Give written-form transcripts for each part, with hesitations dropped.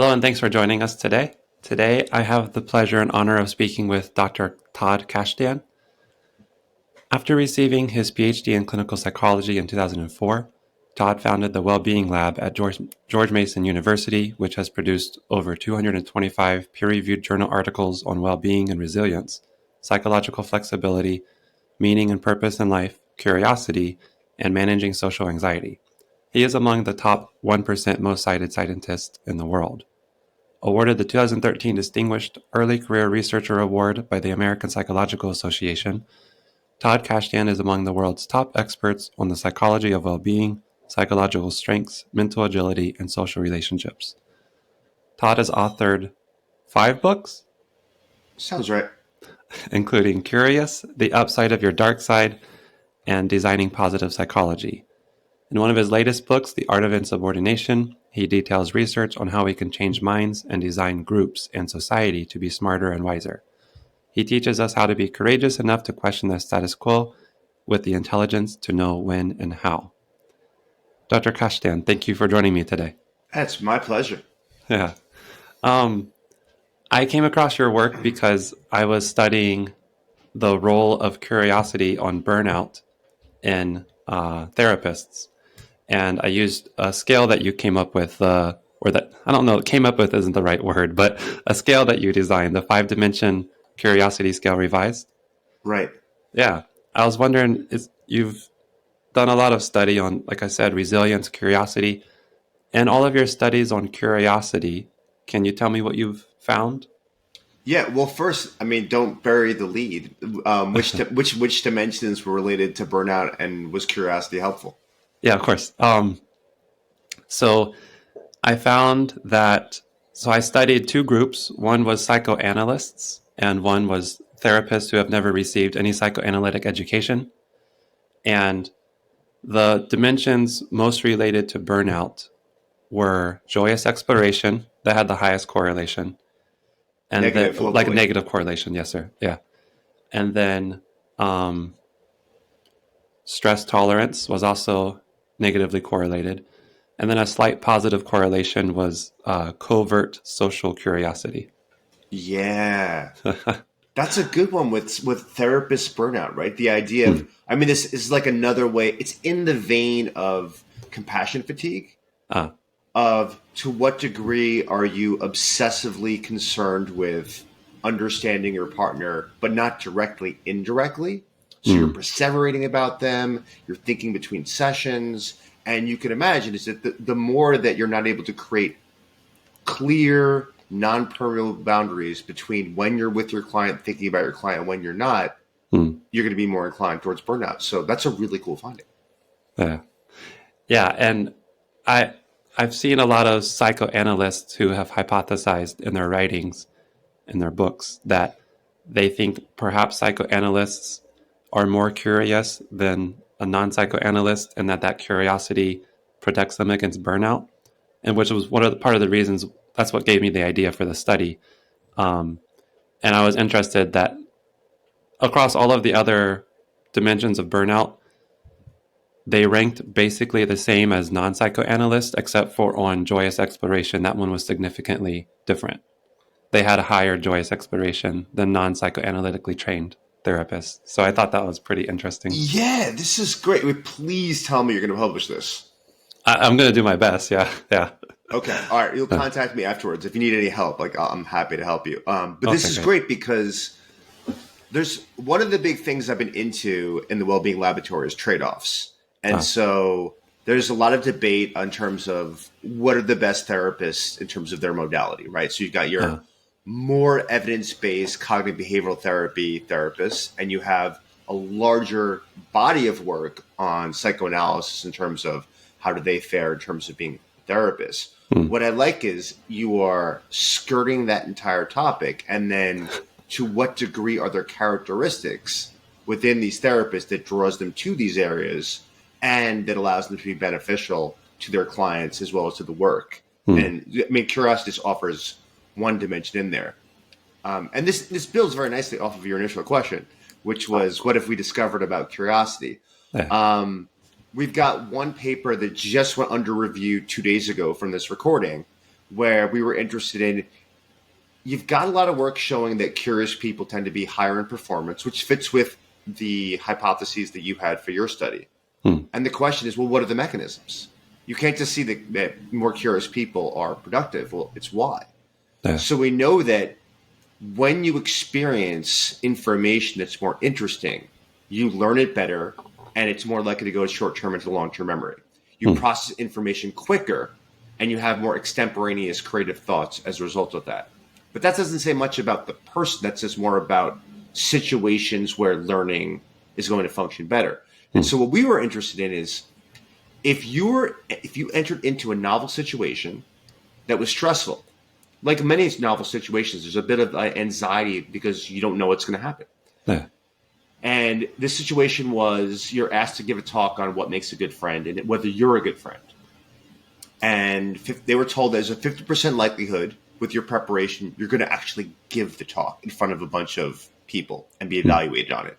Hello, and thanks for joining us today. Today, I have the pleasure and honor of speaking with Dr. Todd Kashdan. After receiving his Ph.D. in clinical psychology in 2004, Todd founded the Wellbeing Lab at George Mason University, which has produced over 225 peer-reviewed journal articles on well-being and resilience, psychological flexibility, meaning and purpose in life, curiosity, and managing social anxiety. He is among the top 1% most cited scientists in the world. Awarded the 2013 Distinguished Early Career Researcher Award by the American Psychological Association, Todd Kashdan is among the world's top experts on the psychology of well-being, psychological strengths, mental agility, and social relationships. Todd has authored 5 books, Sounds right. including Curious, The Upside of Your Darkside, and Designing Positive Psychology. In one of his latest books, The Art of Insubordination, he details research on how we can change minds and design groups and society to be smarter and wiser. He teaches us how to be courageous enough to question the status quo with the intelligence to know when and how. Dr. Kashdan, thank you for joining me today. That's my pleasure. Yeah. I came across your work because I was studying the role of curiosity on burnout in therapists. And I used a scale that you came up with, or that, I don't know, came up with isn't the right word, but a scale that you designed, the 5-dimension curiosity scale revised. Right. Yeah. I was wondering, you've done a lot of study on, like I said, resilience, curiosity, and all of your studies on curiosity. Can you tell me what you've found? Yeah. Well, first, don't bury the lead. Which dimensions were related to burnout, and was curiosity helpful? Yeah, of course. So I found that, so I studied 2 groups. One was psychoanalysts, and one was therapists who have never received any psychoanalytic education. And the dimensions most related to burnout were joyous exploration, that had the highest correlation. And Negative, then, like a hopefully. negative correlation, yes, sir. Yeah. And then stress tolerance was also negatively correlated. And then a slight positive correlation was covert social curiosity. Yeah. That's a good one with therapist burnout, right? The idea of, this is like another way. It's in the vein of compassion fatigue. Ah, Of to what degree are you obsessively concerned with understanding your partner, but not directly, indirectly? So you're perseverating about them, you're thinking between sessions, and you can imagine is that the more that you're not able to create clear, non-permeable boundaries between when you're with your client, thinking about your client, and when you're not, you're going to be more inclined towards burnout. So that's a really cool finding. yeah. Yeah, and I've seen a lot of psychoanalysts who have hypothesized in their writings, in their books, that they think perhaps psychoanalysts are more curious than a non-psychoanalyst, and that curiosity protects them against burnout, and which was part of the reasons. That's what gave me the idea for the study, and I was interested that across all of the other dimensions of burnout, they ranked basically the same as non-psychoanalysts, except for on joyous exploration. That one was significantly different. They had a higher joyous exploration than non-psychoanalytically trained therapists. So I thought that was pretty interesting. Yeah, this is great. Please tell me you're going to publish this. I'm going to do my best. Yeah. Okay. All right. You'll contact me afterwards if you need any help. I'm happy to help you. But this is great because there's one of the big things I've been into in the Wellbeing Laboratory is trade-offs. And so there's a lot of debate in terms of what are the best therapists in terms of their modality, right? So you've got your more evidence-based cognitive behavioral therapy therapists, and you have a larger body of work on psychoanalysis in terms of how do they fare in terms of being therapists. What I like is you are skirting that entire topic, and then to what degree are there characteristics within these therapists that draws them to these areas and that allows them to be beneficial to their clients as well as to the work. And curiosity just offers one dimension in there. And this builds very nicely off of your initial question, which was, what if we discovered about curiosity? We've got one paper that just went under review 2 days ago from this recording, where we were interested in, you've got a lot of work showing that curious people tend to be higher in performance, which fits with the hypotheses that you had for your study. And the question is, well, what are the mechanisms? You can't just see that more curious people are productive. Well, it's why. Yeah. So we know that when you experience information that's more interesting, you learn it better, and it's more likely to go short-term into long-term memory. You process information quicker, and you have more extemporaneous creative thoughts as a result of that. But that doesn't say much about the person. That says more about situations where learning is going to function better. And so what we were interested in is, if you entered into a novel situation that was stressful, like many novel situations, there's a bit of anxiety because you don't know what's going to happen. Yeah. And this situation was, you're asked to give a talk on what makes a good friend and whether you're a good friend. And they were told there's a 50% likelihood with your preparation, you're going to actually give the talk in front of a bunch of people and be evaluated on it.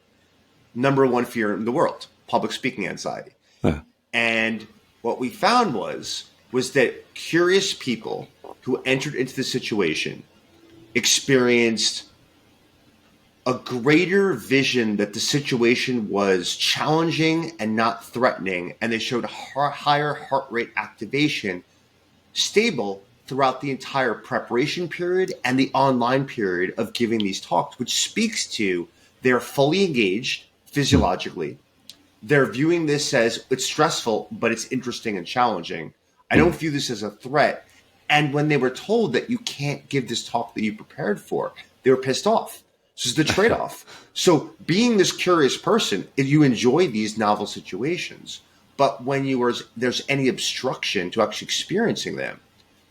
Number one fear in the world, public speaking anxiety. Yeah. And what we found was that curious people who entered into the situation experienced a greater vision that the situation was challenging and not threatening, and they showed higher heart rate activation, stable throughout the entire preparation period and the online period of giving these talks, which speaks to they're fully engaged physiologically. They're viewing this as it's stressful, but it's interesting and challenging. I don't view this as a threat. And when they were told that you can't give this talk that you prepared for, they were pissed off. This is the trade-off. So being this curious person, if you enjoy these novel situations, but when there's any obstruction to actually experiencing them,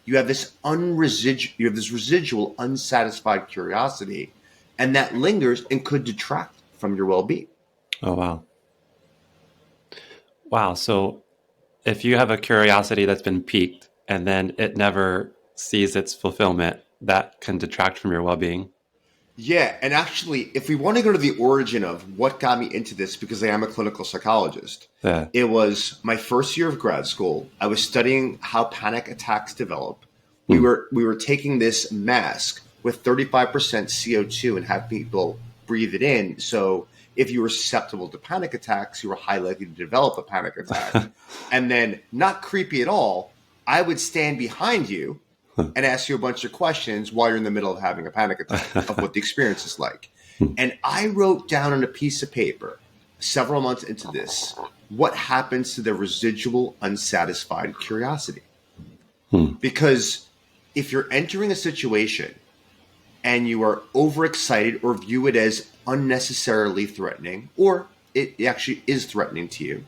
you have this residual unsatisfied curiosity, and that lingers and could detract from your well-being. Oh, wow. Wow. So if you have a curiosity that's been piqued and then it never sees its fulfillment, that can detract from your well-being. Yeah. And actually, if we want to go to the origin of what got me into this, because I am a clinical psychologist, It was my first year of grad school. I was studying how panic attacks develop. We were taking this mask with 35% CO2 and have people breathe it in. So if you were susceptible to panic attacks, you were highly likely to develop a panic attack. And then, not creepy at all, I would stand behind you and ask you a bunch of questions while you're in the middle of having a panic attack of what the experience is like. And I wrote down on a piece of paper several months into this, what happens to the residual unsatisfied curiosity? Because if you're entering a situation and you are overexcited or view it as unnecessarily threatening, or it actually is threatening to you,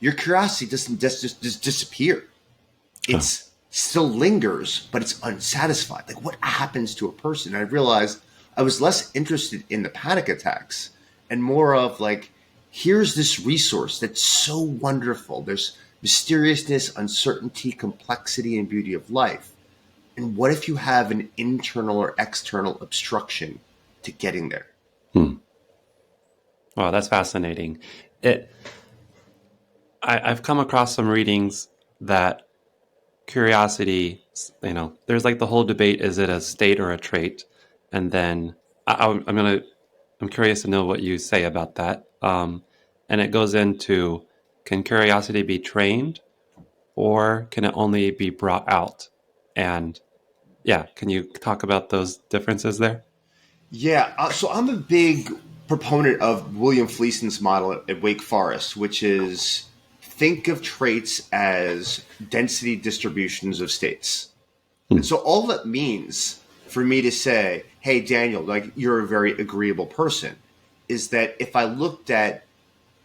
your curiosity doesn't just disappear. It still lingers, but it's unsatisfied. Like, what happens to a person? And I realized I was less interested in the panic attacks and more of like, here's this resource that's so wonderful. There's mysteriousness, uncertainty, complexity, and beauty of life. And what if you have an internal or external obstruction to getting there? Wow, that's fascinating. I've come across some readings that curiosity, there's like the whole debate, is it a state or a trait? And then I'm curious to know what you say about that. And it goes into, can curiosity be trained, or can it only be brought out? And can you talk about those differences there? Yeah, so I'm a big proponent of William Fleason's model at Wake Forest, which is think of traits as density distributions of states. And so all that means for me to say, hey, Daniel, like, you're a very agreeable person, is that if I looked at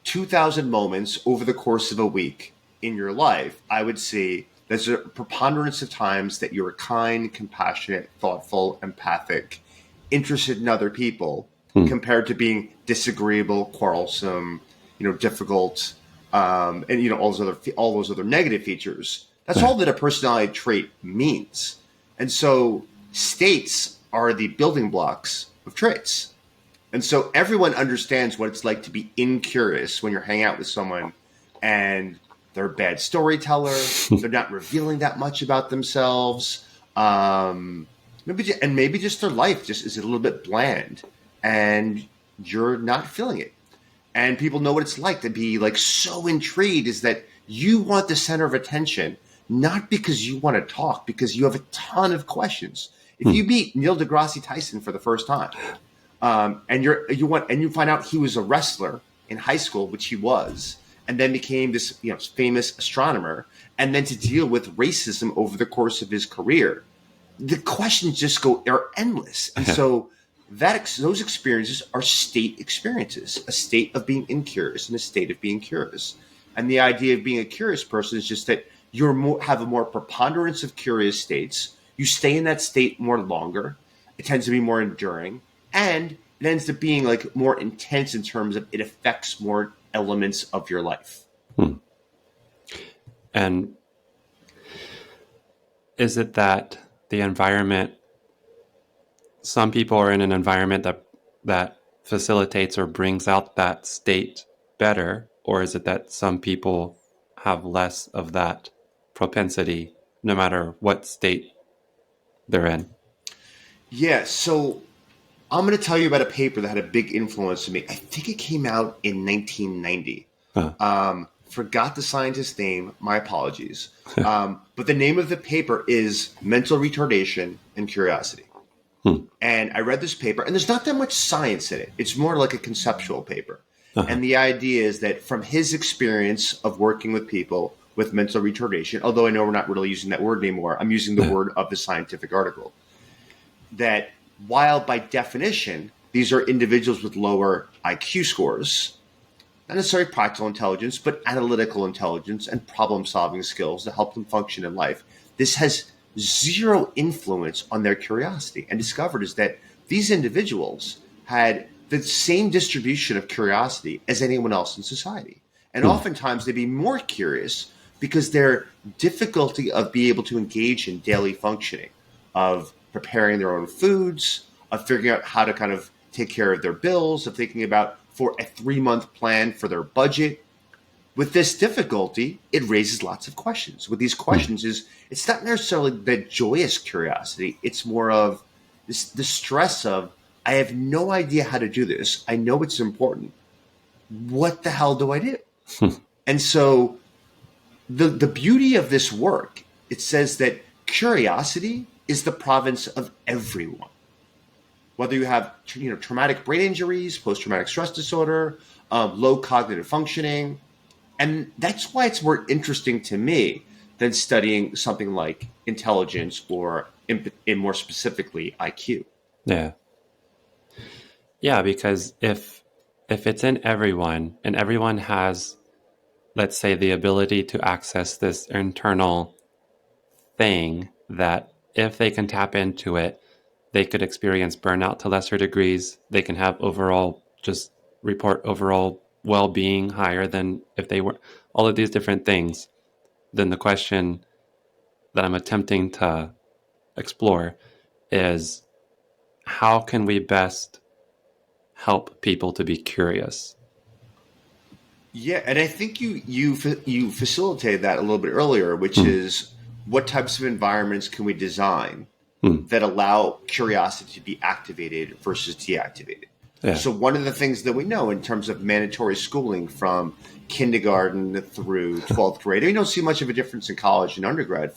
2,000 moments over the course of a week in your life, I would see there's a preponderance of times that you're kind, compassionate, thoughtful, empathic, interested in other people, compared to being disagreeable, quarrelsome, difficult, and all those other negative features. That's all that a personality trait means. And so states are the building blocks of traits. And so everyone understands what it's like to be incurious when you're hanging out with someone and they're a bad storyteller, they're not revealing that much about themselves, Maybe just their life just is a little bit bland, and you're not feeling it. And people know what it's like to be like so intrigued, is that you want the center of attention, not because you want to talk, because you have a ton of questions. If you meet Neil deGrasse Tyson for the first time, and you find out he was a wrestler in high school, which he was, and then became this famous astronomer, and then to deal with racism over the course of his career, the questions just are endless. And so those experiences are state experiences, a state of being incurious and a state of being curious. And the idea of being a curious person is just that have a more preponderance of curious states. You stay in that state more longer. It tends to be more enduring, and it ends up being like more intense in terms of it affects more elements of your life. And is it that the environment, some people are in an environment that facilitates or brings out that state better, or is it that some people have less of that propensity no matter what state they're in? Yeah, so I'm going to tell you about a paper that had a big influence on me. I think it came out in 1990. Forgot the scientist's name. My apologies. But the name of the paper is Mental Retardation and Curiosity. And I read this paper, and there's not that much science in it. It's more like a conceptual paper. And the idea is that from his experience of working with people with mental retardation, although I know we're not really using that word anymore, I'm using the word of the scientific article, that while by definition, these are individuals with lower IQ scores, not necessarily practical intelligence, but analytical intelligence and problem-solving skills to help them function in life, this has zero influence on their curiosity. And discovered is that these individuals had the same distribution of curiosity as anyone else in society. And oftentimes they'd be more curious because their difficulty of being able to engage in daily functioning, of preparing their own foods, of figuring out how to kind of take care of their bills, of thinking about for a 3-month plan for their budget. With this difficulty, it raises lots of questions. With these questions it's not necessarily the joyous curiosity. It's more of the stress of, I have no idea how to do this. I know it's important. What the hell do I do? And so the beauty of this work, it says that curiosity is the province of everyone. Whether you have traumatic brain injuries, post-traumatic stress disorder, low cognitive functioning. And that's why it's more interesting to me than studying something like intelligence or in more specifically IQ. Yeah. Yeah, because if it's in everyone and everyone has, let's say, the ability to access this internal thing that if they can tap into it, they could experience burnout to lesser degrees. They can have report overall well-being higher than if they were, all of these different things. Then the question that I'm attempting to explore is, how can we best help people to be curious? Yeah, and I think you facilitated that a little bit earlier, which is what types of environments can we design that allow curiosity to be activated versus deactivated. Yeah. So one of the things that we know in terms of mandatory schooling from kindergarten through 12th grade, you don't see much of a difference in college and undergrad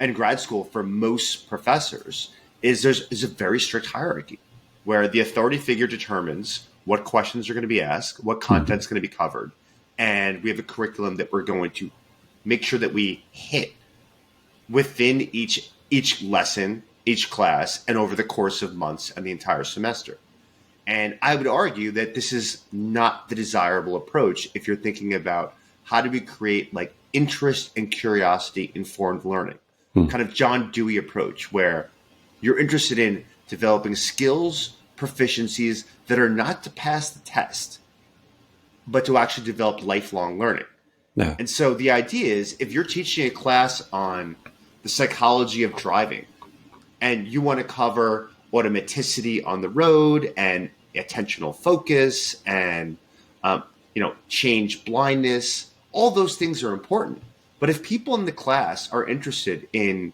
and grad school for most professors, is a very strict hierarchy where the authority figure determines what questions are going to be asked, what content's going to be covered, and we have a curriculum that we're going to make sure that we hit within each lesson, each class, and over the course of months and the entire semester. And I would argue that this is not the desirable approach if you're thinking about how do we create like interest and curiosity informed learning, kind of John Dewey approach where you're interested in developing skills, proficiencies that are not to pass the test, but to actually develop lifelong learning. Yeah. And so the idea is if you're teaching a class on the psychology of driving and you want to cover automaticity on the road and attentional focus and change blindness, all those things are important. But if people in the class are interested in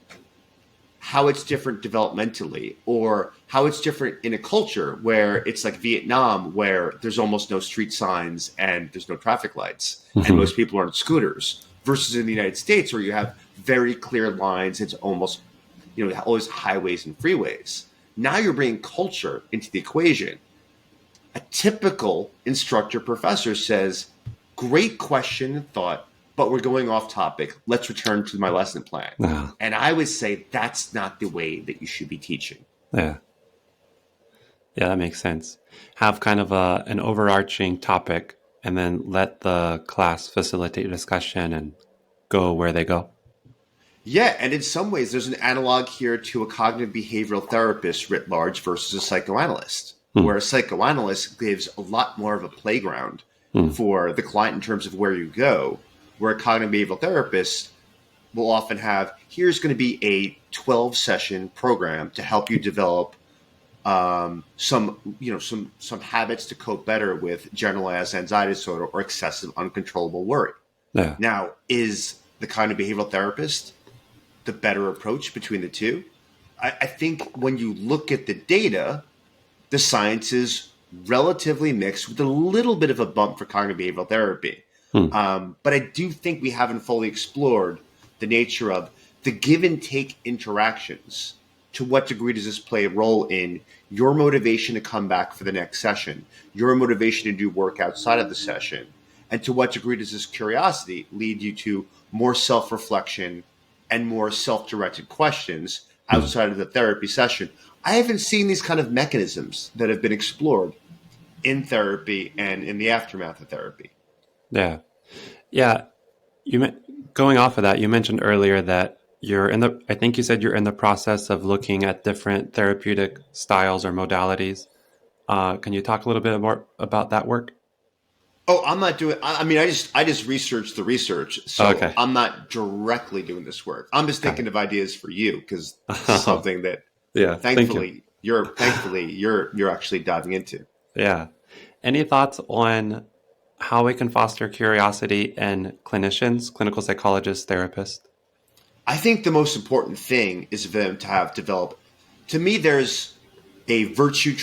how it's different developmentally, or how it's different in a culture where it's like Vietnam, where there's almost no street signs and there's no traffic lights, and most people are on scooters, versus in the United States where you have very clear lines. It's almost, always highways and freeways. Now you're bringing culture into the equation. A typical instructor professor says, great question and thought, but we're going off topic. Let's return to my lesson plan. And I would say that's not the way that you should be teaching. Yeah. Yeah, that makes sense. Have kind of an overarching topic and then let the class facilitate discussion and go where they go. Yeah, and in some ways, there's an analog here to a cognitive behavioral therapist writ large versus a psychoanalyst, where a psychoanalyst gives a lot more of a playground for the client in terms of where you go, where a cognitive behavioral therapist will often have, here's going to be a 12-session program to help you develop some habits to cope better with generalized anxiety disorder or excessive uncontrollable worry. Yeah. Now, is the cognitive behavioral therapist the better approach between the two? I think when you look at the data, the science is relatively mixed with a little bit of a bump for cognitive behavioral therapy. But I do think we haven't fully explored the nature of the give and take interactions. To what degree does this play a role in your motivation to come back for the next session, your motivation to do work outside of the session? And to what degree does this curiosity lead you to more self-reflection and more self-directed questions outside of the therapy session? I haven't seen these kind of mechanisms that have been explored in therapy and in the aftermath of therapy. Yeah. Yeah. Going off of that, you mentioned earlier that I think you said you're in the process of looking at different therapeutic styles or modalities. Can you talk a little bit more about that work? Oh, I'm not doing. I mean, I just researched the research, so I'm not directly doing this work. I'm just thinking of ideas for you because this is something that, thankfully, you're actually diving into. Yeah. Any thoughts on how we can foster curiosity in clinicians, clinical psychologists, therapists? I think the most important thing is for them to have developed. To me, there's a virtue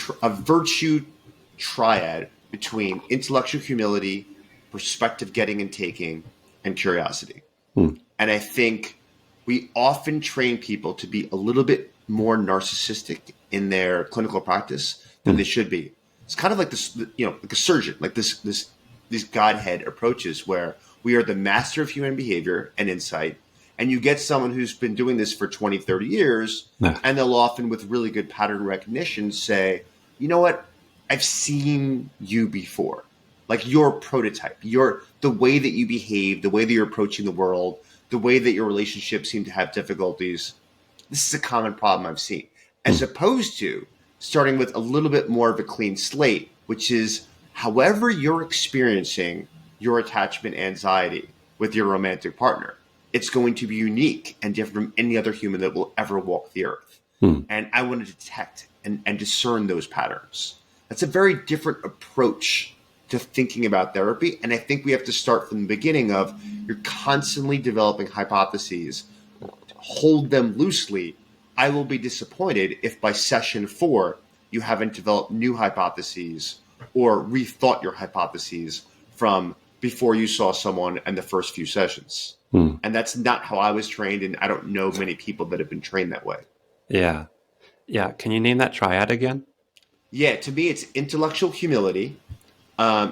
triad between intellectual humility, perspective getting and taking, and curiosity. And I think we often train people to be a little bit more narcissistic in their clinical practice than they should be. It's kind of like this, like a surgeon, like these Godhead approaches where we are the master of human behavior and insight. And you get someone who's been doing this for 20, 30 years, and they'll often, with really good pattern recognition, say, you know what? I've seen you before. Like your prototype, the way that you behave, the way that you're approaching the world, the way that your relationships seem to have difficulties. This is a common problem I've seen. As opposed to starting with a little bit more of a clean slate, which is however you're experiencing your attachment anxiety with your romantic partner, it's going to be unique and different from any other human that will ever walk the earth. And I want to detect and discern those patterns. That's a very different approach to thinking about therapy. And I think we have to start from the beginning of you're constantly developing hypotheses, hold them loosely. I will be disappointed if by session 4, you haven't developed new hypotheses or rethought your hypotheses from before you saw someone in the first few sessions. And that's not how I was trained. And I don't know many people that have been trained that way. Yeah. Yeah. Can you name that triad again? Yeah. To me, it's intellectual humility,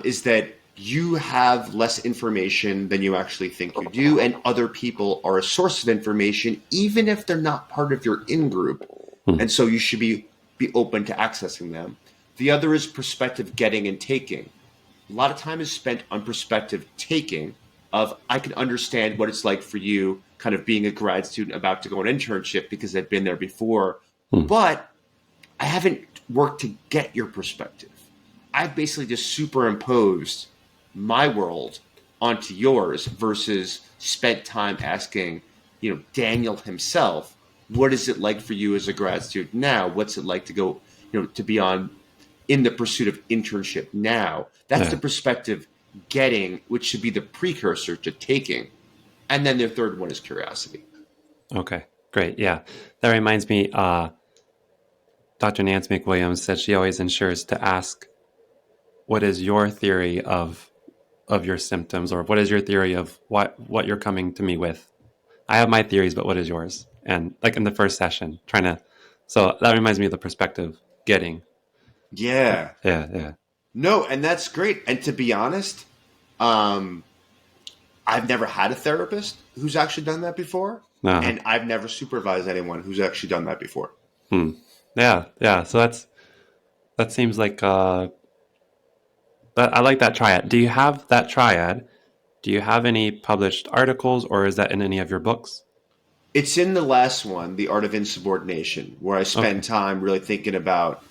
is that you have less information than you actually think you do. And other people are a source of information, even if they're not part of your in-group. And so you should be open to accessing them. The other is perspective getting and taking. A lot of time is spent on perspective taking of I can understand what it's like for you kind of being a grad student about to go on internship because I've been there before, but I haven't worked to get your perspective. I've basically just superimposed my world onto yours versus spent time asking, Daniel himself, what is it like for you as a grad student now? What's it like to go, to be on in the pursuit of internship now? That's the perspective getting, which should be the precursor to taking. And then the third one is curiosity. Okay, Great. Yeah. That reminds me, Dr. Nance McWilliams said she always ensures to ask, what is your theory of your symptoms, or what is your theory of what you're coming to me with? I have my theories, but what is yours? And like in the first session, so that reminds me of the perspective getting. Yeah. Yeah. No, and that's great. And to be honest, I've never had a therapist who's actually done that before. And I've never supervised anyone who's actually done that before. Yeah. So that seems like I like that triad. Do you have that triad? Do you have any published articles, or is that in any of your books? It's in the last one, The Art of Insubordination, where I spend time really thinking about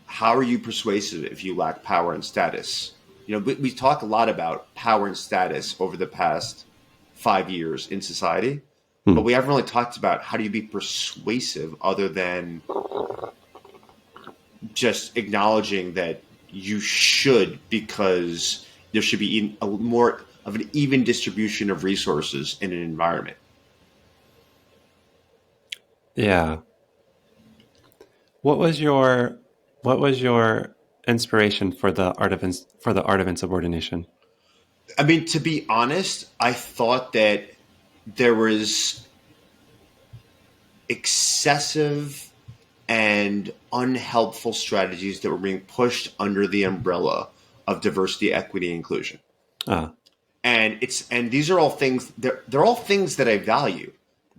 how are you persuasive if you lack power and status. We talk a lot about power and status over the past 5 years in society, but we haven't really talked about how do you be persuasive other than just acknowledging that you should, because there should be more of an even distribution of resources in an environment. Yeah. What was your inspiration for the Art of Insubordination? I mean, to be honest, I thought that there was excessive and unhelpful strategies that were being pushed under the umbrella of diversity, equity, and inclusion. And these are all things. They're all things that I value,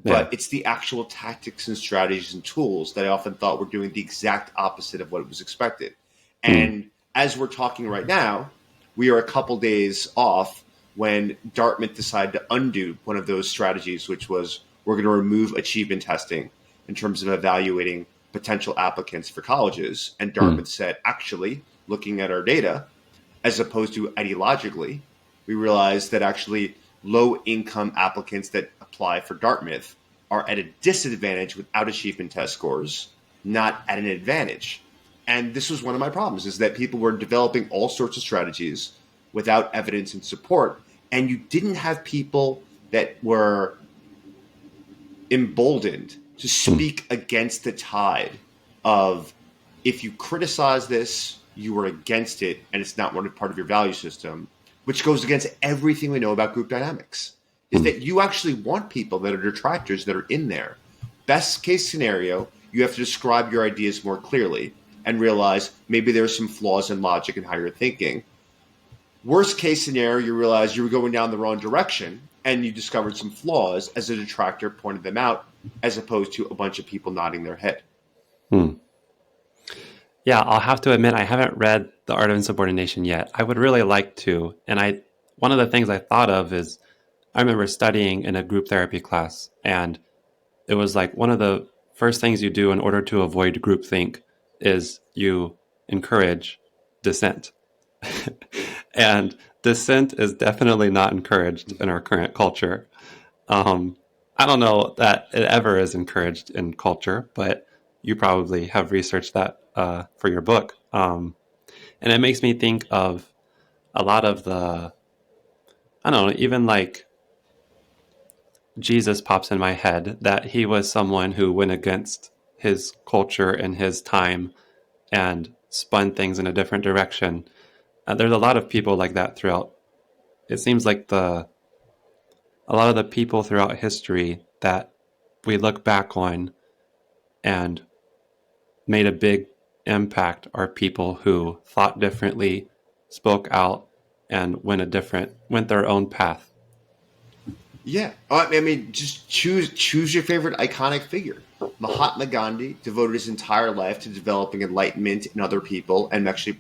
but it's the actual tactics and strategies and tools that I often thought were doing the exact opposite of what was expected. And as we're talking right now, we are a couple days off when Dartmouth decided to undo one of those strategies, which was we're going to remove achievement testing in terms of evaluating potential applicants for colleges. And Dartmouth said, actually, looking at our data, as opposed to ideologically, we realized that actually low-income applicants that apply for Dartmouth are at a disadvantage without achievement test scores, not at an advantage. And this was one of my problems, is that people were developing all sorts of strategies without evidence and support, and you didn't have people that were emboldened to speak against the tide of, if you criticize this, you are against it, and it's not part of your value system, which goes against everything we know about group dynamics, is that you actually want people that are detractors that are in there. Best case scenario, you have to describe your ideas more clearly and realize maybe there's some flaws in logic and how you're thinking. Worst case scenario, you realize you were going down the wrong direction and you discovered some flaws as a detractor pointed them out, as opposed to a bunch of people nodding their head. Yeah, I'll have to admit I haven't read The Art of Insubordination yet. I would really like to. And one of the things I thought of is I remember studying in a group therapy class, and it was like one of the first things you do in order to avoid groupthink is you encourage dissent. And dissent is definitely not encouraged in our current culture. I don't know that it ever is encouraged in culture, but you probably have researched that for your book. And it makes me think of a lot of I don't know, even like Jesus pops in my head, that he was someone who went against his culture and his time and spun things in a different direction. There's a lot of people like that throughout. It seems like a lot of the people throughout history that we look back on and made a big impact are people who thought differently, spoke out, and went their own path. Yeah. I mean, just choose your favorite iconic figure. Mahatma Gandhi devoted his entire life to developing enlightenment in other people and actually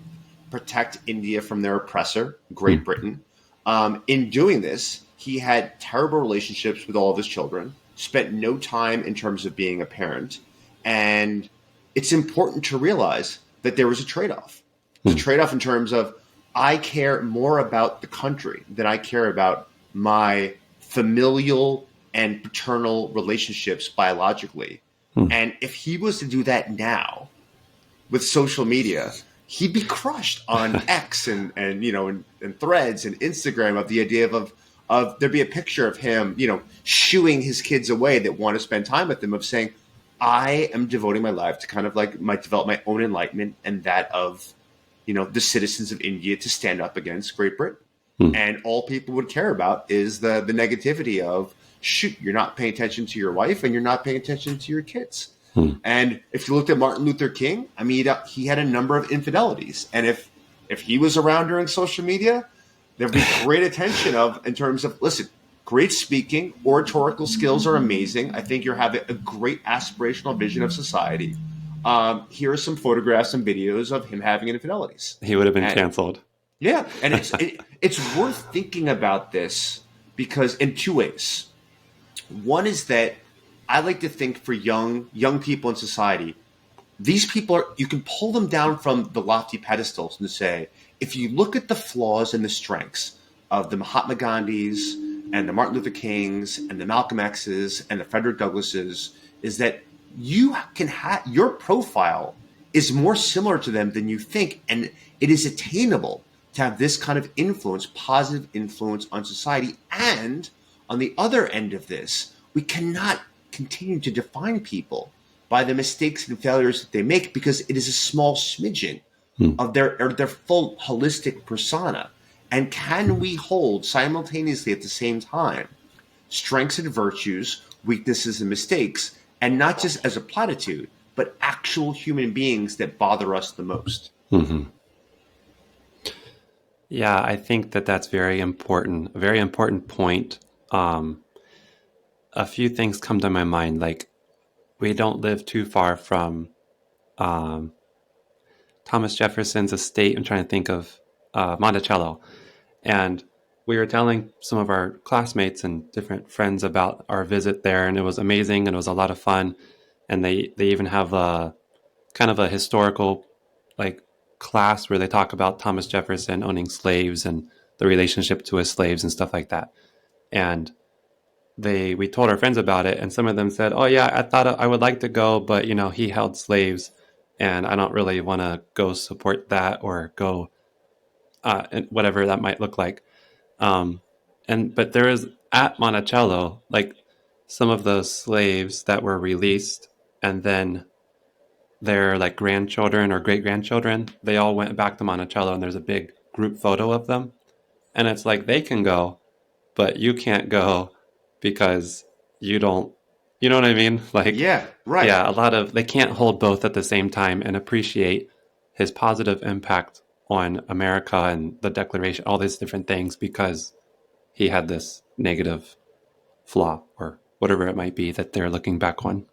protect India from their oppressor, Great Britain. In doing this, he had terrible relationships with all of his children, spent no time in terms of being a parent. And it's important to realize that there was a trade-off. There's a trade-off in terms of, I care more about the country than I care about my familial and paternal relationships biologically. And if he was to do that now with social media, he'd be crushed on X and Threads and Instagram of the idea of there'd be a picture of him, shooing his kids away that want to spend time with him, of saying, I am devoting my life to kind of like develop my own enlightenment and that of, the citizens of India to stand up against Great Britain. And all people would care about is the negativity of, shoot, you're not paying attention to your wife and you're not paying attention to your kids. And if you looked at Martin Luther King, I mean, he had a number of infidelities. And if he was around during social media, there'd be great attention in terms of, listen, great speaking, oratorical skills are amazing. I think you're having a great aspirational vision of society. Here are some photographs and videos of him having infidelities. He would have been canceled. Yeah. And it's worth thinking about this because in two ways. One is that I like to think for young people in society, these people you can pull them down from the lofty pedestals and say, if you look at the flaws and the strengths of the Mahatma Gandhis and the Martin Luther Kings and the Malcolm X's and the Frederick Douglasses, is that you can have your profile is more similar to them than you think. And it is attainable to have this kind of influence, positive influence on society. And on the other end of this, we cannot continue to define people by the mistakes and failures that they make because it is a small smidgen of their full holistic persona. And can we hold simultaneously at the same time strengths and virtues, weaknesses and mistakes, and not just as a platitude, but actual human beings that bother us the most? Mm-hmm. Yeah, I think that's very important. A very important point. A few things come to my mind, like we don't live too far from Thomas Jefferson's estate. I'm trying to think of Monticello. And we were telling some of our classmates and different friends about our visit there, and it was amazing and it was a lot of fun. And they even have a kind of a historical like class where they talk about Thomas Jefferson owning slaves and the relationship to his slaves and stuff like that. And we told our friends about it, and some of them said, oh yeah, I thought I would like to go, but he held slaves and I don't really want to go support that or go whatever that might look like. But there is at Monticello, like some of those slaves that were released, and then their like grandchildren or great grandchildren, they all went back to Monticello, and there's a big group photo of them. And it's like, they can go, but you can't go because you don't, you know what I mean? Like, yeah, right. Yeah, they can't hold both at the same time and appreciate his positive impact on America and the Declaration, all these different things, because he had this negative flaw or whatever it might be that they're looking back on.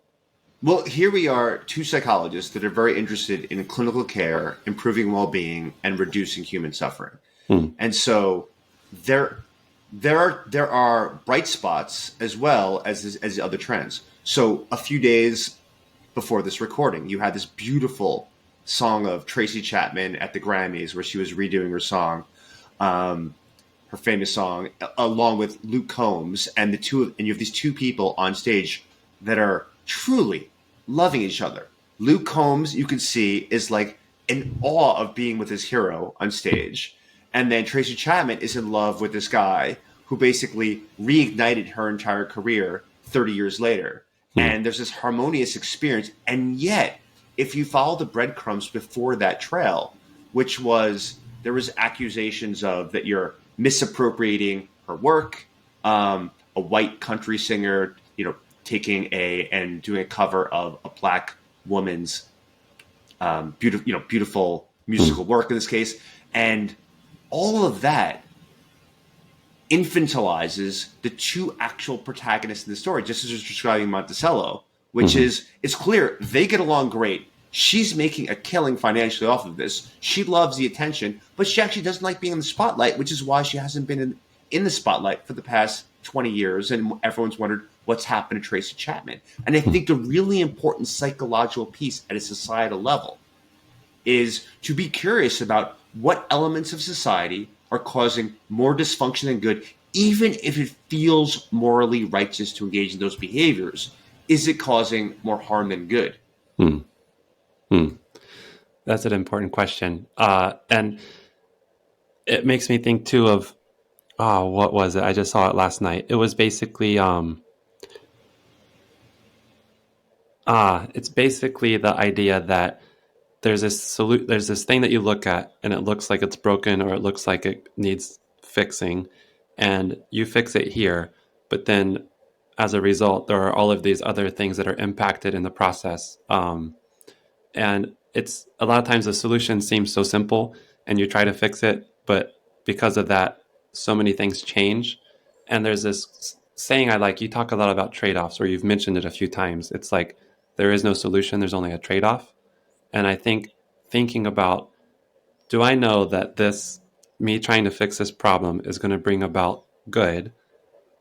Well, here we are, two psychologists that are very interested in clinical care, improving well-being, and reducing human suffering. And so there are bright spots as well as the other trends. So a few days before this recording, you had this beautiful song of Tracy Chapman at the Grammys where she was redoing her song, her famous song, along with Luke Combs, and you have these two people on stage that are truly loving each other. Luke Combs, you can see, is like in awe of being with his hero on stage. And then Tracy Chapman is in love with this guy who basically reignited her entire career 30 years later. And there's this harmonious experience. And yet, if you follow the breadcrumbs before that trail, which was, there was accusations of that you're misappropriating her work, a white country singer, taking and doing a cover of a black woman's beautiful musical work in this case. And all of that infantilizes the two actual protagonists in the story, just as you're describing Monticello, which is, it's clear they get along great. She's making a killing financially off of this. She loves the attention, but she actually doesn't like being in the spotlight, which is why she hasn't been in the spotlight for the past 20 years. And everyone's wondered what's happened to Tracy Chapman. And I think the really important psychological piece at a societal level is to be curious about what elements of society are causing more dysfunction than good, even if it feels morally righteous to engage in those behaviors. Is it causing more harm than good? That's an important question. And it makes me think, too, of Oh, what was it? I just saw it last night. It was basically it's basically the idea that there's this thing that you look at and it looks like it's broken or it looks like it needs fixing, and you fix it here, but then as a result there are all of these other things that are impacted in the process. And it's a lot of times the solution seems so simple and you try to fix it, but because of that so many things change. And there's this saying I like, you talk a lot about trade-offs, or you've mentioned it a few times. It's like there is no solution, there's only a trade-off. And I think thinking about, do I know that this, me trying to fix this problem is going to bring about good,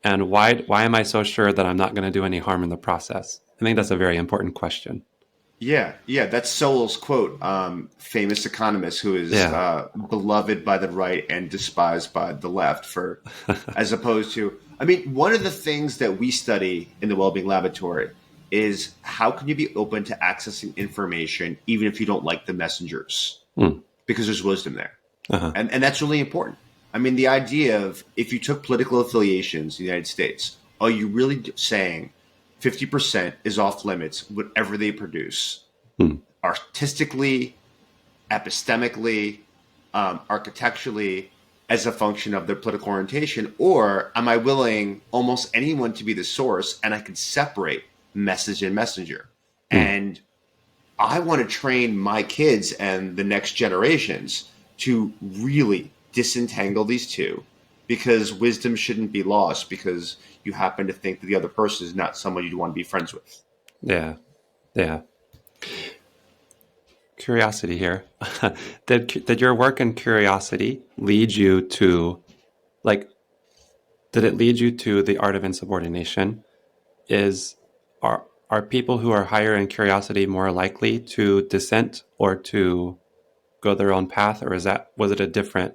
and why am I so sure that I'm not going to do any harm in the process? I think that's a very important question. Yeah, that's Sowell's quote, famous economist who is beloved by the right and despised by the left for, as opposed to, I mean, one of the things that we study in the Wellbeing Laboratory is how can you be open to accessing information even if you don't like the messengers, because there's wisdom there. And that's really important. I mean, the idea of, if you took political affiliations in the United States, are you really saying 50% is off limits, whatever they produce, artistically, epistemically, architecturally, as a function of their political orientation? Or am I willing almost anyone to be the source, and I can separate message and messenger? And I want to train my kids and the next generations to really disentangle these two, because wisdom shouldn't be lost because you happen to think that the other person is not someone you'd want to be friends with. Yeah. Curiosity here. Did your work in curiosity lead you to, like, did it lead you to the Art of Insubordination? Are people who are higher in curiosity more likely to dissent or to go their own path, or was it a different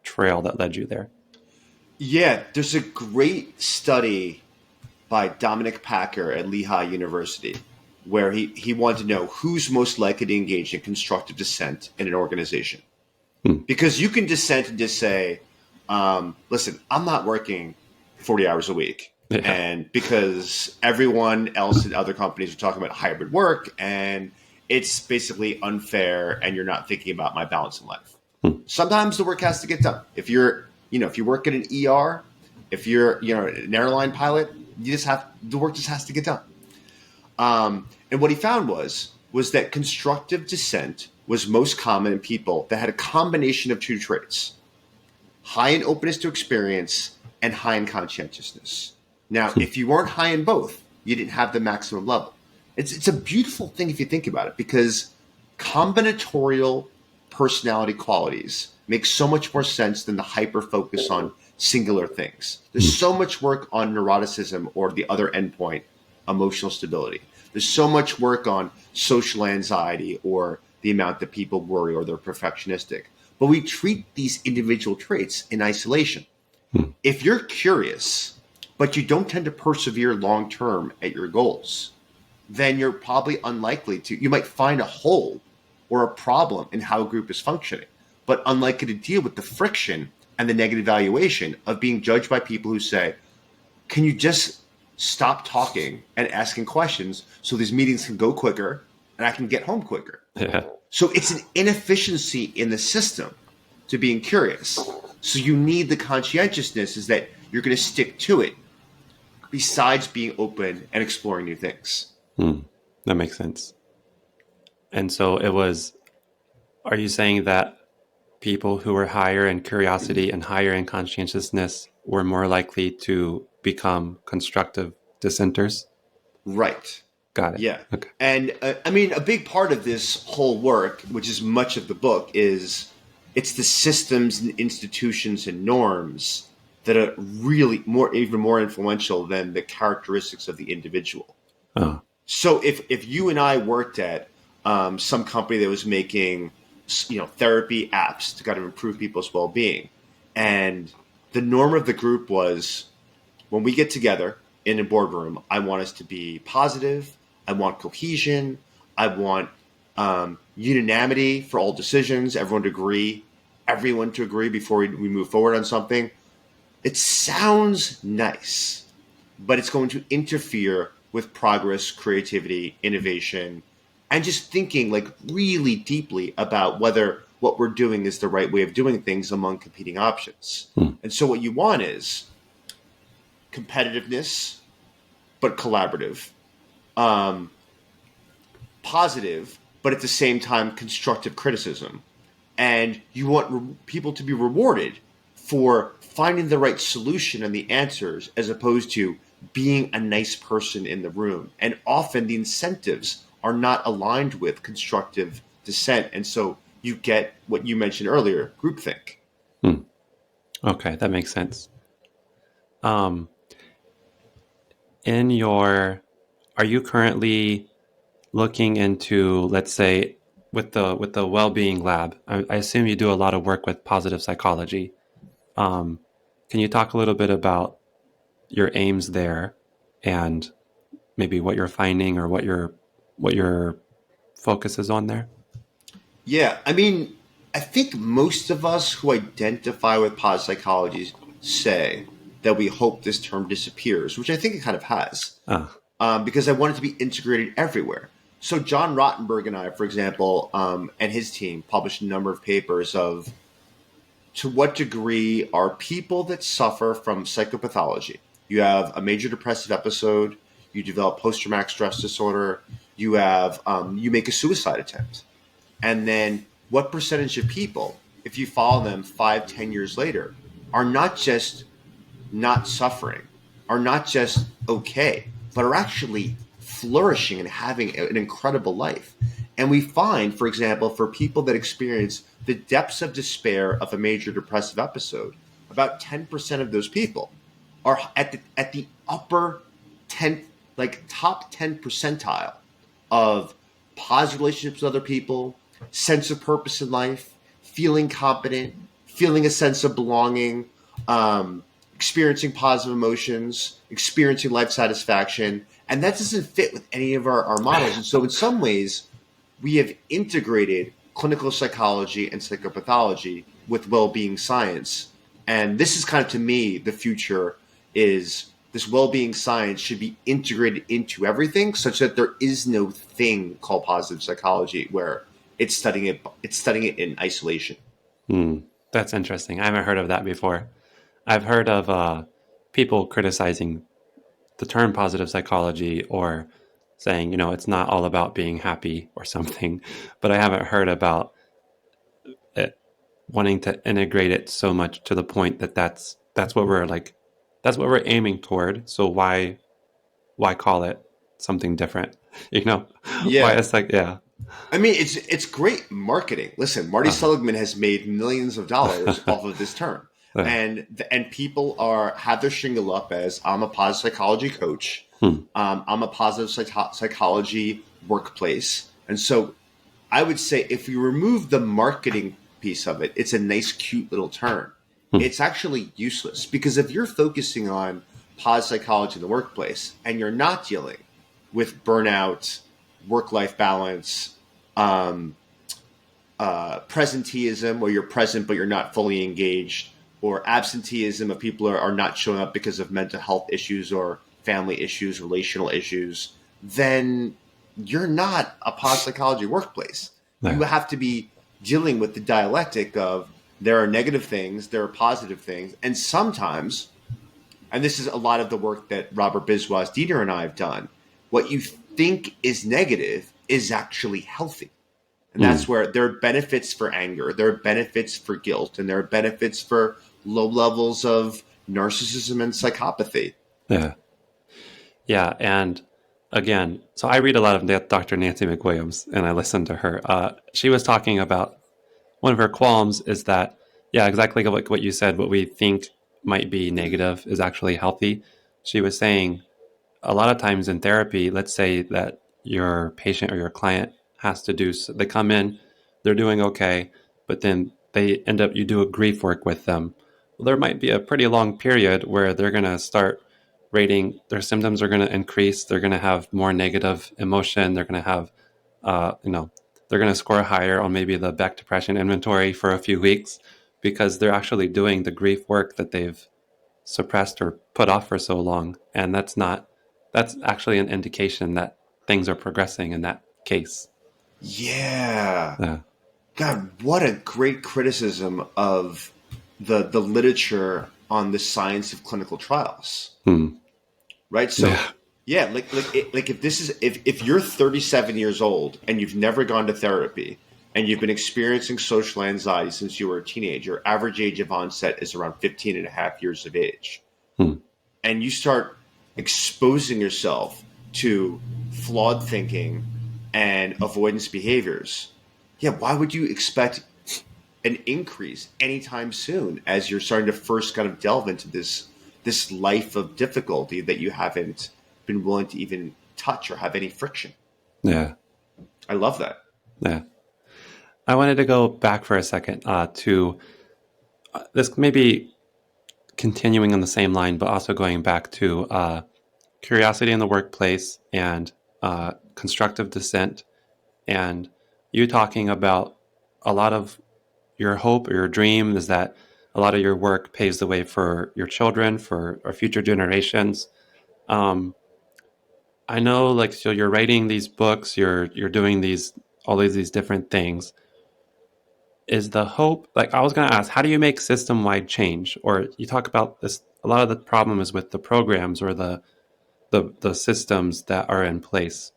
trail that led you there? Yeah, there's a great study by Dominic Packer at Lehigh University where he wanted to know who's most likely to engage in constructive dissent in an organization. Because you can dissent and just say, listen, I'm not working 40 hours a week. Yeah. And because everyone else in other companies are talking about hybrid work and it's basically unfair and you're not thinking about my balance in life. Sometimes the work has to get done. If you work at an ER, if you're an airline pilot, the work just has to get done. And what he found was that constructive dissent was most common in people that had a combination of two traits: high in openness to experience and high in conscientiousness. Now, if you weren't high in both, you didn't have the maximum level. It's a beautiful thing if you think about it, because combinatorial personality qualities make so much more sense than the hyper focus on singular things. There's so much work on neuroticism, or the other endpoint, emotional stability. There's so much work on social anxiety, or the amount that people worry or they're perfectionistic. But we treat these individual traits in isolation. If you're curious, but you don't tend to persevere long term at your goals, then you're probably unlikely to. You might find a hole or a problem in how a group is functioning, but unlikely to deal with the friction and the negative valuation of being judged by people who say, can you just stop talking and asking questions so these meetings can go quicker and I can get home quicker? Yeah. So it's an inefficiency in the system to being curious. So you need the conscientiousness, is that you're going to stick to it besides being open and exploring new things. That makes sense. And so are you saying that people who were higher in curiosity and higher in conscientiousness were more likely to become constructive dissenters? Right. Got it. Yeah. Okay. And I mean, a big part of this whole work, which is much of the book, is it's the systems and institutions and norms that are really even more influential than the characteristics of the individual. Oh. So if you and I worked at some company that was making therapy apps to kind of improve people's well-being, and the norm of the group was, when we get together in a boardroom, I want us to be positive. I want cohesion. I want unanimity for all decisions. Everyone to agree before we move forward on something. It sounds nice, but it's going to interfere with progress, creativity, innovation, and just thinking like really deeply about whether what we're doing is the right way of doing things among competing options. And so what you want is competitiveness, but collaborative, um, positive, but at the same time constructive criticism. And you want people to be rewarded for finding the right solution and the answers as opposed to being a nice person in the room. And often the incentives are not aligned with constructive dissent. And so you get what you mentioned earlier, groupthink. Okay, that makes sense. Um, in your, are you currently looking into, let's say, with the well-being lab? I assume you do a lot of work with positive psychology. Um, can you talk a little bit about your aims there, and maybe what you're finding or what your focus is on there? Yeah, I mean, I think most of us who identify with positive psychology say that we hope this term disappears, which I think it kind of has. Ah, Because I want it to be integrated everywhere. So John Rottenberg and I, for example, and his team published a number of papers of to what degree are people that suffer from psychopathology. You have a major depressive episode, you develop post-traumatic stress disorder, you make a suicide attempt, and then what percentage of people, if you follow them 5, 10 years later, are not just not suffering, are not just okay, but are actually flourishing and having an incredible life. And we find, for example, for people that experience the depths of despair of a major depressive episode, about 10% of those people are at the upper 10, like top 10 percentile of positive relationships with other people, sense of purpose in life, feeling competent, feeling a sense of belonging, experiencing positive emotions, experiencing life satisfaction. And that doesn't fit with any of our models. And so in some ways, we have integrated clinical psychology and psychopathology with well-being science. And this is kind of, to me, the future is this well-being science should be integrated into everything such that there is no thing called positive psychology where it's studying it in isolation. that's interesting. I haven't heard of that before. I've heard of people criticizing the term positive psychology, or saying, it's not all about being happy or something, but I haven't heard about it wanting to integrate it so much to the point that that's what we're like, that's what we're aiming toward. So why call it something different? You know, why Yeah. it's like, yeah. I mean, it's great marketing. Listen, Marty Uh, Seligman has made millions of dollars off of this term, and people are have their shingle up as I'm a positive psychology coach. I'm a positive psychology workplace, and so I would say if you remove the marketing piece of it, it's a nice, cute little term. It's actually useless because if you're focusing on positive psychology in the workplace and you're not dealing with burnout, work-life balance, um, presenteeism, where you're present but you're not fully engaged, or absenteeism of people are not showing up because of mental health issues or family issues, relational issues, then you're not a positive psychology workplace. You yeah. have to be dealing with the dialectic of there are negative things, there are positive things, and sometimes, and this is a lot of the work that Robert Biswas Dieter and I have done, what you think is negative is actually healthy. And that's where there are benefits for anger, there are benefits for guilt, and there are benefits for low levels of narcissism and psychopathy. Yeah. Yeah. And again, so I read a lot of Dr. Nancy McWilliams, and I listen to her. She was talking about one of her qualms is that, yeah, exactly like what you said, what we think might be negative is actually healthy. She was saying a lot of times in therapy, let's say that your patient or your client has to do, they come in, they're doing okay, but then they end up, you do a grief work with them. Well, there might be a pretty long period where they're going to start rating, their symptoms are going to increase, they're going to have more negative emotion, they're going to have, uh, you know, they're going to score higher on maybe the Beck depression inventory for a few weeks because they're actually doing the grief work that they've suppressed or put off for so long. And that's actually an indication that things are progressing in that case. Yeah. God, what a great criticism of the literature on the science of clinical trials. Right? So like if you're 37 years old and you've never gone to therapy and you've been experiencing social anxiety since you were a teenager, your average age of onset is around 15 and a half years of age. And you start exposing yourself to flawed thinking and avoidance behaviors. Yeah, why would you expect an increase anytime soon as you're starting to first kind of delve into this life of difficulty that you haven't been willing to even touch or have any friction? Yeah. I love that. Yeah. I wanted to go back for a second to this, maybe continuing on the same line, but also going back to curiosity in the workplace and constructive dissent. And you talking about a lot of your hope or your dream is that a lot of your work paves the way for your children, for our future generations. I know, like, so you're writing these books, you're doing all of these different things. Is the hope, like, I was going to ask, how do you make system-wide change? Or you talk about this, a lot of the problem is with the programs or the systems that are in place.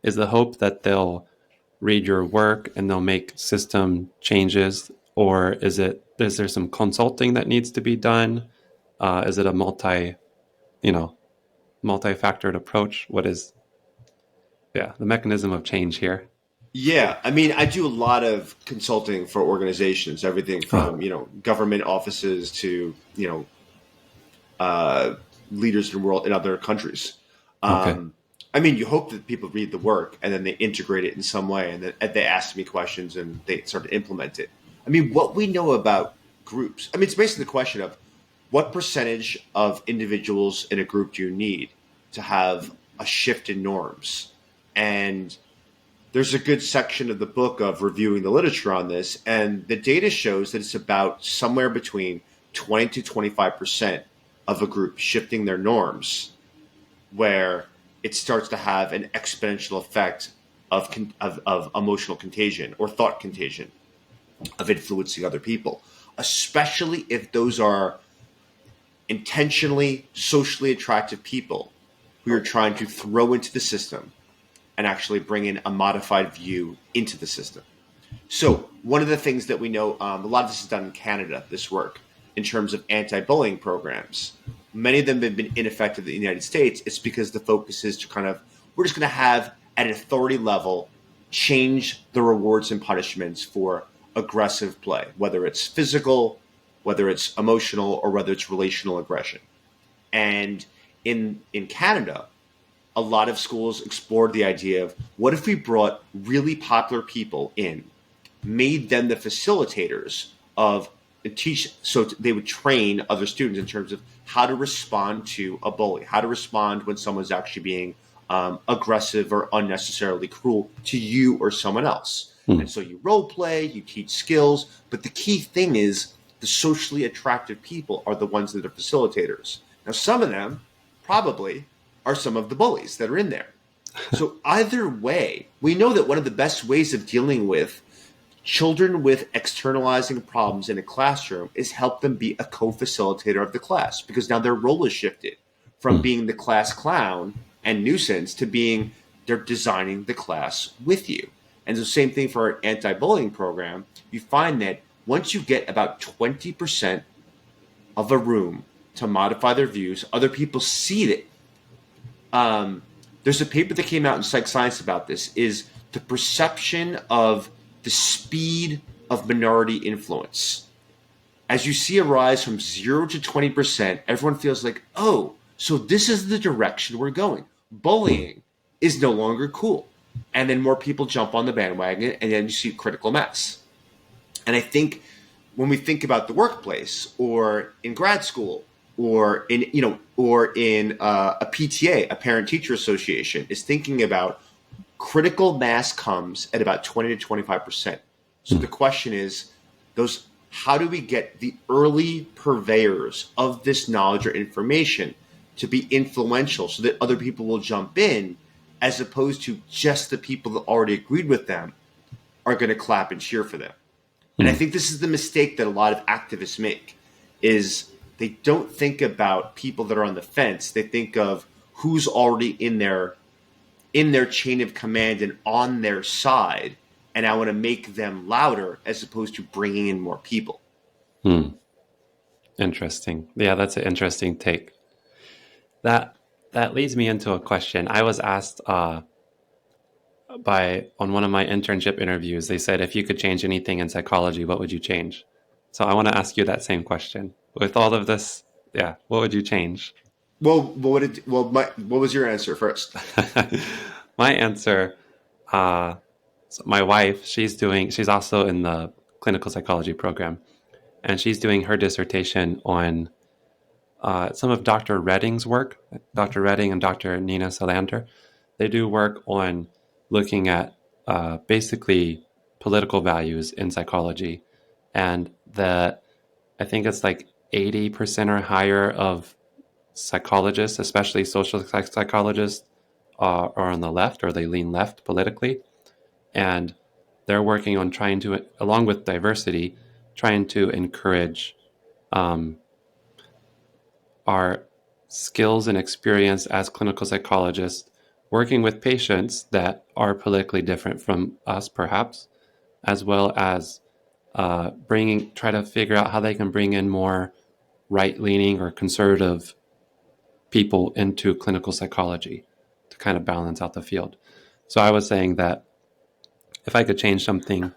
Is the hope that they'll read your work and they'll make system changes, or is there some consulting that needs to be done? Is it a multi-factored approach? What is the mechanism of change here? Yeah, I mean, I do a lot of consulting for organizations, everything from government offices to leaders in the world in other countries. Okay. I mean, you hope that people read the work and then they integrate it in some way, and then they ask me questions and they start to implement it. I mean, what we know about groups, I mean, it's basically the question of what percentage of individuals in a group do you need to have a shift in norms? And there's a good section of the book of reviewing the literature on this, and the data shows that it's about somewhere between 20 to 25% of a group shifting their norms, where it starts to have an exponential effect of emotional contagion or thought contagion, of influencing other people, especially if those are intentionally socially attractive people who you're trying to throw into the system and actually bring in a modified view into the system. So one of the things that we know, a lot of this is done in Canada, this work, in terms of anti-bullying programs. Many of them have been ineffective in the United States. It's because the focus is to kind of, we're just going to have, at an authority level, change the rewards and punishments for aggressive play, whether it's physical, whether it's emotional, or whether it's relational aggression. And in Canada, a lot of schools explored the idea of, what if we brought really popular people in, made them the facilitators of teach, so they would train other students in terms of how to respond to a bully, how to respond when someone's actually being aggressive or unnecessarily cruel to you or someone else. And so you role play, you teach skills, but the key thing is the socially attractive people are the ones that are facilitators. Now, some of them probably are some of the bullies that are in there. So either way, we know that one of the best ways of dealing with children with externalizing problems in a classroom is help them be a co-facilitator of the class, because now their role is shifted from being the class clown and nuisance to being, they're designing the class with you. And the same thing for our anti-bullying program. You find that once you get about 20% of a room to modify their views, other people see that. There's a paper that came out in Psych Science about this, is the perception of the speed of minority influence. As you see a rise from 0 to 20%, everyone feels like, oh, so this is the direction we're going. Bullying is no longer cool. And then more people jump on the bandwagon, and then you see critical mass. And I think when we think about the workplace or in grad school or in a PTA, a parent-teacher association, is thinking about critical mass comes at about 20 to 25%. So the question is, those how do we get the early purveyors of this knowledge or information to be influential so that other people will jump in, as opposed to just the people that already agreed with them are going to clap and cheer for them. And I think this is the mistake that a lot of activists make, is they don't think about people that are on the fence. They think of who's already in their chain of command and on their side, and I want to make them louder as opposed to bringing in more people. Interesting. Yeah, that's an interesting take. That leads me into a question. I was asked on one of my internship interviews, they said, if you could change anything in psychology, what would you change? So I want to ask you that same question. With all of this, what would you change? Well, what was your answer first? My answer, so my wife, she's also in the clinical psychology program, and she's doing her dissertation on some of Dr. Redding's work. Dr. Redding and Dr. Nina Salander, they do work on looking at basically political values in psychology, and I think it's like 80% or higher of psychologists, especially social psychologists, are on the left, or they lean left politically, and they're working on trying to, along with diversity, trying to encourage our skills and experience as clinical psychologists, working with patients that are politically different from us, perhaps, as well as try to figure out how they can bring in more right-leaning or conservative people into clinical psychology to kind of balance out the field. So I was saying that if I could change something,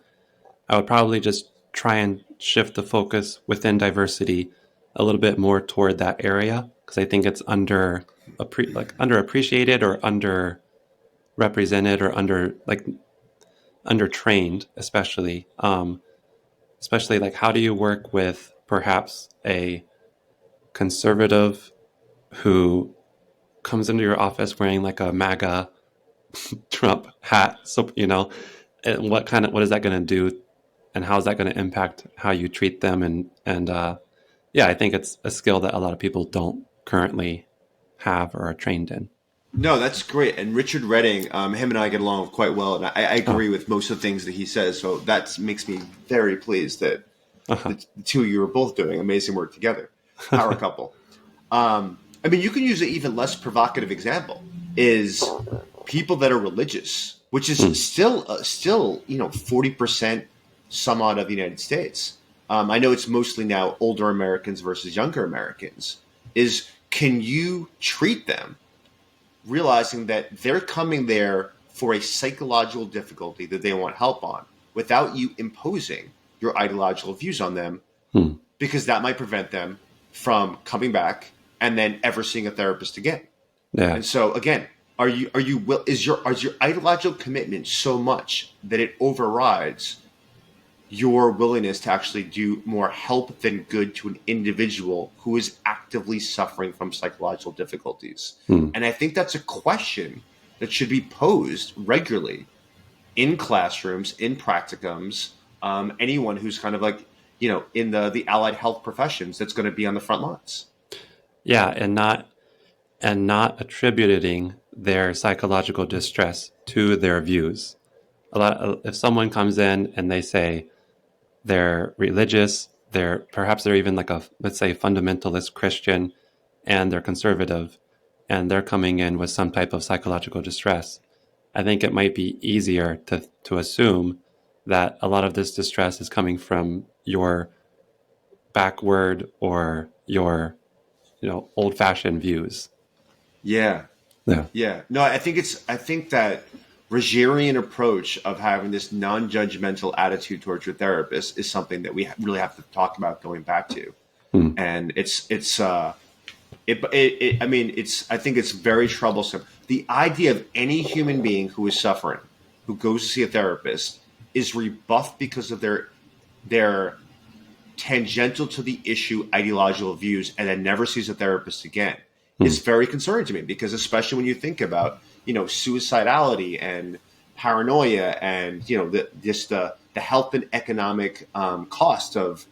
I would probably just try and shift the focus within diversity a little bit more toward that area, because I think it's underappreciated or underrepresented or undertrained, especially like, how do you work with perhaps a conservative who comes into your office wearing like a MAGA Trump hat, so and what is that going to do, and how is that going to impact how you treat them, and I think it's a skill that a lot of people don't currently have or are trained in. No, that's great. And Richard Redding, him and I get along quite well, and I agree with most of the things that he says. So that makes me very pleased that the two of you are both doing amazing work together. Power couple. I mean, you can use an even less provocative example, is people that are religious, which is still 40% some odd of the United States. I know it's mostly now older Americans versus younger Americans. Can you treat them realizing that they're coming there for a psychological difficulty that they want help on, without you imposing your ideological views on them, because that might prevent them from coming back and then ever seeing a therapist again. Yeah. And so again, is your ideological commitment so much that it overrides your willingness to actually do more help than good to an individual who is actively suffering from psychological difficulties? And I think that's a question that should be posed regularly in classrooms, in practicums, anyone who's kind of like, in the allied health professions that's going to be on the front lines. Yeah, and not attributing their psychological distress to their views. If someone comes in and they say they're religious, perhaps they're even like let's say fundamentalist Christian, and they're conservative, and they're coming in with some type of psychological distress, I think it might be easier to assume that a lot of this distress is coming from your backward or your old-fashioned views. Yeah. No, I think that Rogerian approach of having this non-judgmental attitude towards your therapist is something that we really have to talk about going back to. And I think it's very troublesome. The idea of any human being who is suffering, who goes to see a therapist, is rebuffed because of their tangential to the issue ideological views, and then never sees a therapist again, is very concerning to me, because especially when you think about, suicidality and paranoia and, the health and economic cost of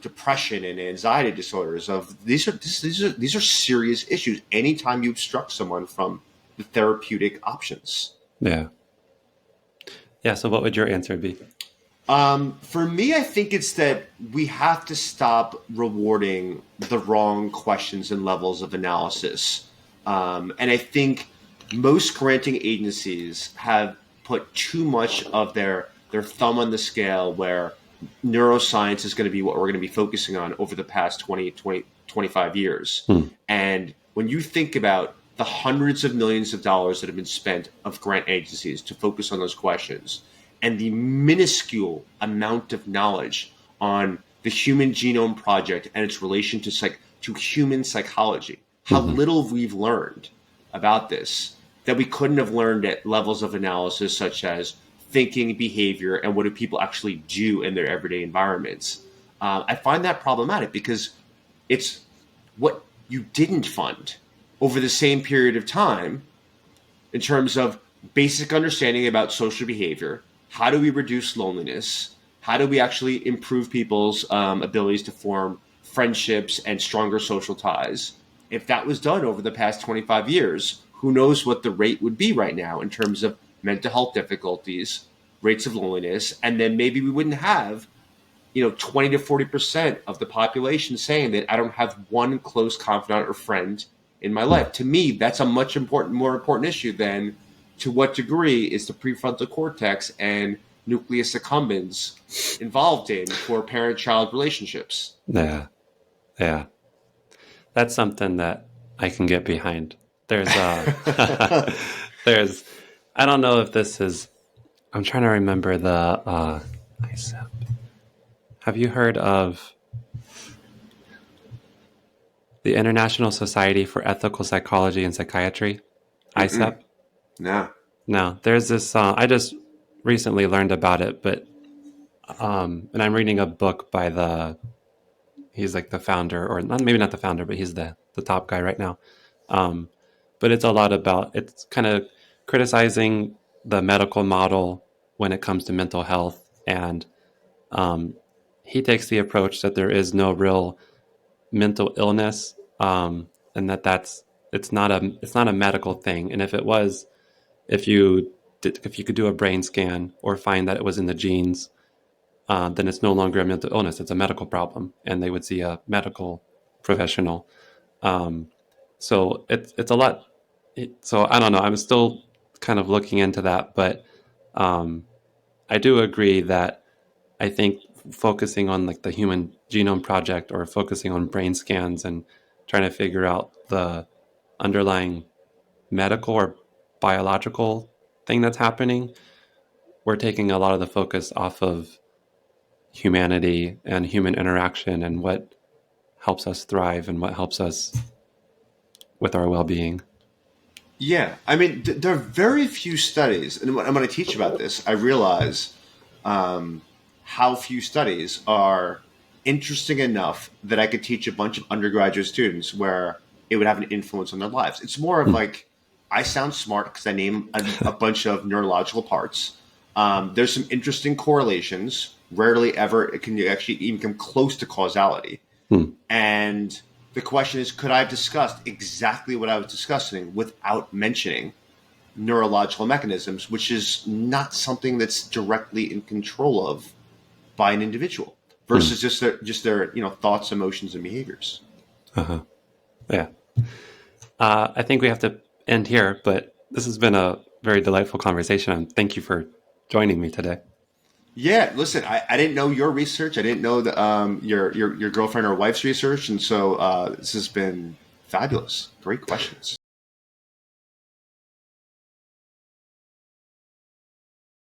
depression and anxiety disorders. These are serious issues. Anytime you obstruct someone from the therapeutic options. Yeah. Yeah. So what would your answer be? For me, I think it's that we have to stop rewarding the wrong questions and levels of analysis. And I think most granting agencies have put too much of their thumb on the scale where neuroscience is going to be what we're going to be focusing on over the past 25 years. And when you think about the hundreds of millions of dollars that have been spent of grant agencies to focus on those questions, and the minuscule amount of knowledge on the Human Genome Project and its relation to human psychology, how little we've learned about this that we couldn't have learned at levels of analysis such as thinking, behavior, and what do people actually do in their everyday environments. I find that problematic because it's what you didn't fund over the same period of time in terms of basic understanding about social behavior. How do we reduce loneliness? How do we actually improve people's abilities to form friendships and stronger social ties? If that was done over the past 25 years, who knows what the rate would be right now in terms of mental health difficulties, rates of loneliness, and then maybe we wouldn't have 20 to 40% of the population saying that I don't have one close confidant or friend in my life. To me, that's a more important issue than to what degree is the prefrontal cortex and nucleus accumbens involved in for parent-child relationships. Yeah. That's something that I can get behind. There's I don't know if this is, I'm trying to remember the ICEP. Have you heard of the International Society for Ethical Psychology and Psychiatry? ICEP? No. There's this, I just recently learned about it, but, and I'm reading a book by he's like the founder, or maybe not the founder, but he's the top guy right now. But it's a lot about, it's kind of criticizing the medical model when it comes to mental health. And he takes the approach that there is no real mental illness, and it's not a medical thing. And if it was, if you could do a brain scan or find that it was in the genes, then it's no longer a mental illness; it's a medical problem, and they would see a medical professional. So it's a lot. So I don't know. I'm still kind of looking into that, but I do agree that I think focusing on like the Human Genome Project or focusing on brain scans and trying to figure out the underlying medical or biological thing that's happening, we're taking a lot of the focus off of humanity and human interaction and what helps us thrive and what helps us with our well-being. Yeah, I mean, there are very few studies, and when I teach about this, I realize how few studies are interesting enough that I could teach a bunch of undergraduate students where it would have an influence on their lives. It's more of like, I sound smart because I name a bunch of neurological parts. There's some interesting correlations. Rarely ever can you actually even come close to causality. And the question is, could I have discussed exactly what I was discussing without mentioning neurological mechanisms, which is not something that's directly in control of by an individual versus just their thoughts, emotions, and behaviors. Yeah. I think we have to end here, but this has been a very delightful conversation, and thank you for joining me today. Yeah, listen, I didn't know your research. I didn't know your girlfriend or wife's research, and so this has been fabulous. Great questions.